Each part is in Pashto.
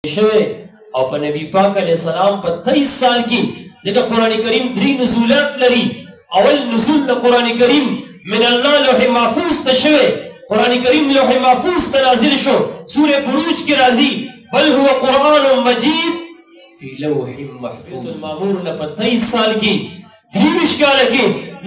شوی او په نبی پاک علیه السلام په 23 سال کې دغه قرآن کریم 3 نزولات لري. اول نزول د قرآن کریم من الله لوح محفوظ ته شوی، قرآن کریم لوح محفوظ ته نازل شو. سوره بروج کې راځي بل هو قرآن مجید فی لوح محفوظ. المامور نه په 23 سال کې 23 کاله کې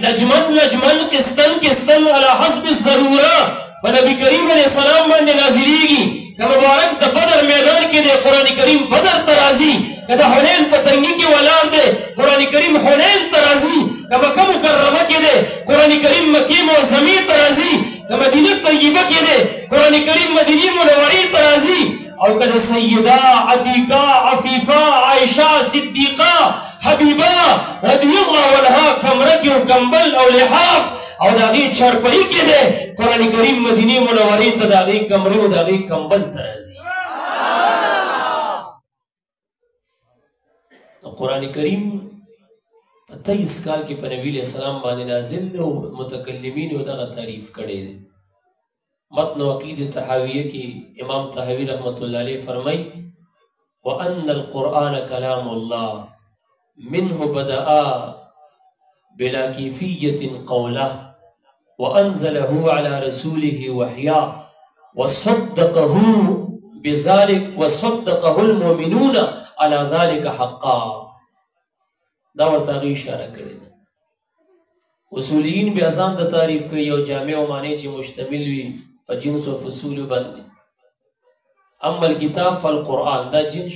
نجمن قسطن علی حسب الضروره په نبی کریم علیه السلام باندې نازلیږي. که مبارک د بدر میدان کې دی قرآن کریم بدر ته راځي، که د حنین په تنګي کې ولاړ دی قرآن کریم حنین ته راځي، که مکه مکرمه کې دی قرآن کریم مکې معظمې ته راځي، که مدینه طیبه کې دی قرآن کریم مدینې منورې ته راځي، او که د سیده عتیقه عفیفه عایشه صدیقه حبیبه رضی الله عنها کمره کې او کمبل او لحاف او د هغې چارپایي کې دی قرآن کریم مدینې منورې ته د هغې کمرې او د هغې کمبل ته راځي. قرآن کریم په 23 کال کې په نبي علیه السلام باندې نازل دی او متکلمینو دغه تعریف کړی دی. متن عقید طحاویه کې امام طحاوی رحمت الله علیه فرمایي وان القرآن کلام الله منه بدأ بلا كيفية قوله وأنزله على رسوله وحيا وصدقه بذلك وصدقه المؤمنون على ذلك حقا. دا ورته اشاره کړې ده. اصولیین بیا ځان ته تعریف کوي یو جامع او معنی چې مشتمل وي په جنس او فصول باندې. اما الكتاب فالقرآن دا جنس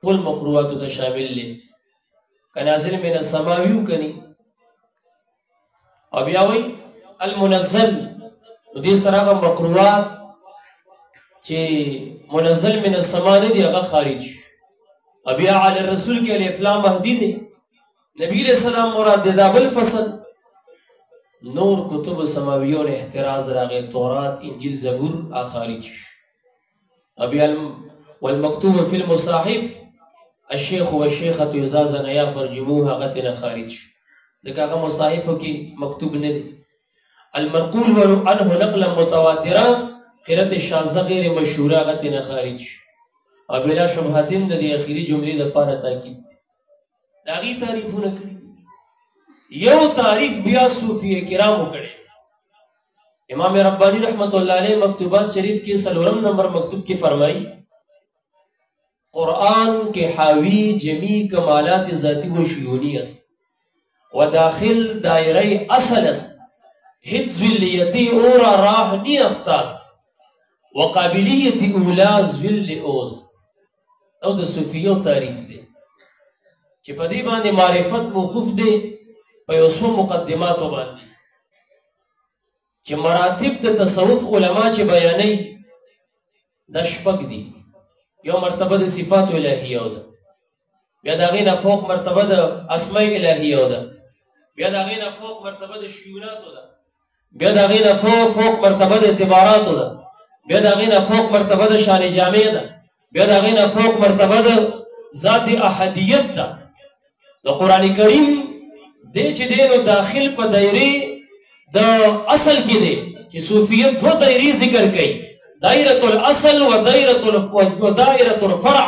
ټول مقروءاتو ته شامل دی، که نازل من السماء وي کني او بیا وی المنزل نو دې سره هغه مقروات چې منزل من السماء نه دي هغه خارج. او بیا علی الرسول کې الف لام مهدی دی، نبی علیہ السلام مراد دی دا بل فصل. نور کتب سماویون احتراز راغی تورات انجیل زبور خارج. او بیا والمکتوب فی المصاحف الشیخ والشیخة اذا زنیا فرجموها غتنا خارج. دغه هغه مصاحفو کې مکتوب نه دی. المنقول عنه نقلا متواترا قرأت شاذه غیر مشهوره غتنا خارج. او بلا شبهاتین د دې اخیری جملې لپاره تاکید دی. د هغې تعریفونه کړي. یو تعریف بیا صوفیه کرامو کړی. امام ربانی رحمت الله علیه مکتوبات شریف کې 4 نمبر مکتوب کې فرمایي قرآن کے حاوی جمی کمالات ذاتی و شیونی است و داخل دائره اصل است هیچ ذلیتی اورا راہ نی افتاست و قابلیت اولا ذل اوست. او د صوفیو تعریف دی چې په دې باندې معرفت موقوف دی په یو څو مقدماتو باندې چې مراتب د تصوف علما چې بیانوي دا شپږ دي. یو مرتبه د صفات الهیه ده، بیا د هغې نه فوق مرتبه د اسماء الهیه ده، بیا د هغې نه فوق مرتبه د شیوناتو ده، بیا د هغې نه فوق مرتبه د اعتباراتو ده، بیا د هغې نه فوق مرتبه د شان جامع ده، بیا د هغې نه فوق مرتبه د ذات احدیت ده. د قرآن کریم دی چې دی نو داخل په دایرې د اصل کې دی چې صوفیت 2 دایرې ذکر کوي، دائرة الأصل ودائرة الفرع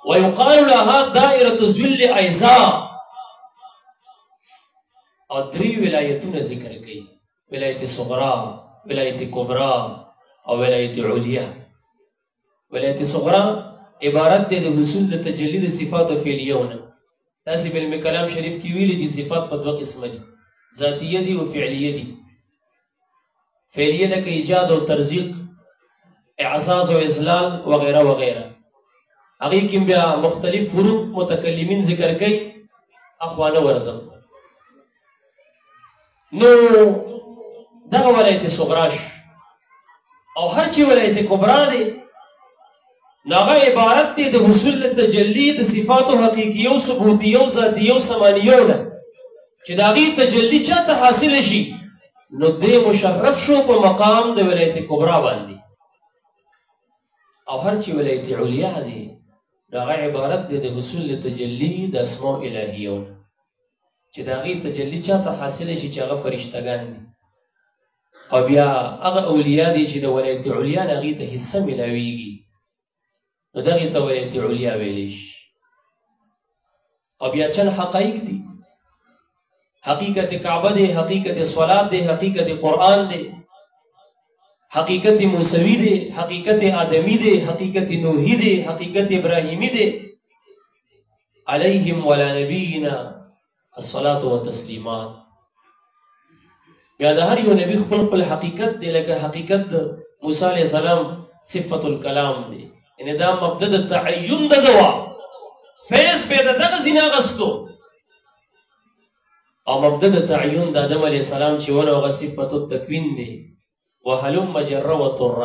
ويقال لها دائرة ذل أجزاء. او 3 ولایتونه ذکر کوي، ولایت صغرا، ولایت کبرا او ولایت علیا. ولایت صغرا عبارت دی د حصول د تجلی د صفات فعلیونه. تاسې په علم کلام شریف کې ویلي دي صفات په 2 قسمه دي، ذاتیه دي او فعلیه دي. فعلیه لکه ایجاد او ترزیق، اعزاز و اذلال وغیرہ وغیرہ. هغې کې بیا مختلف فروق متکلمین ذکر کوي، اخوانه ورځم. نو دغه ولایت صغراش او هر چې ولایت کبرا دی نو هغه عبارت دی د حصول تجلی د صفاتو حقیقیو ثبوتیو ذاتیو سمانیو نه چې د هغې تجلی چاته حاصل شي نو دی مشرف شو په مقام د ولایت کبرا باندې. او هر چې ولایت علیا دی نو هغه عبارت دی د حصول تجلی د اسماء الهیو نه چې د هغې تجلی چاته حاصل شي چې هغه فرشتګان دي. او بیا هغه اولیا دي چې د ولایت علیا نه هغې ته حصه ملاویږي نو دغې ته ولایت علیا ویلی شي. او بیا چند حقایق دي، حقیقت کعبه دی، حقیقت صلات دی، حقیقت قرآن دی، حقیقت موسوی دی، حقیقت آدمی دی، حقیقت نوحی دی، حقیقت ابراہیمی دی. علیہم ولا نبینا الصلاة والتسلیمات. بیا د هر یو نبی خپل خپل حقیقت دی، لکه حقیقت د موسی علیہ السلام صفت الکلام دی، یعنی دا مبدا د تعین د دوا فیض په دغه زینا غستو، او مبدا د تعین د آدم علیہ السلام چې ونه هغه صفت التکوین دی. وهلم جر وطر.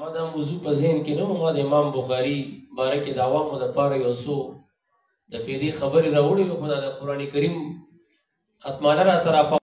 ما دا موضوع په ذهن کې نو، ما د امام بخاري باره کې د عوامو دپاره یو څو د فیدې خبرې راوړې وې، خو دا د قرآن کریم ختمانه راته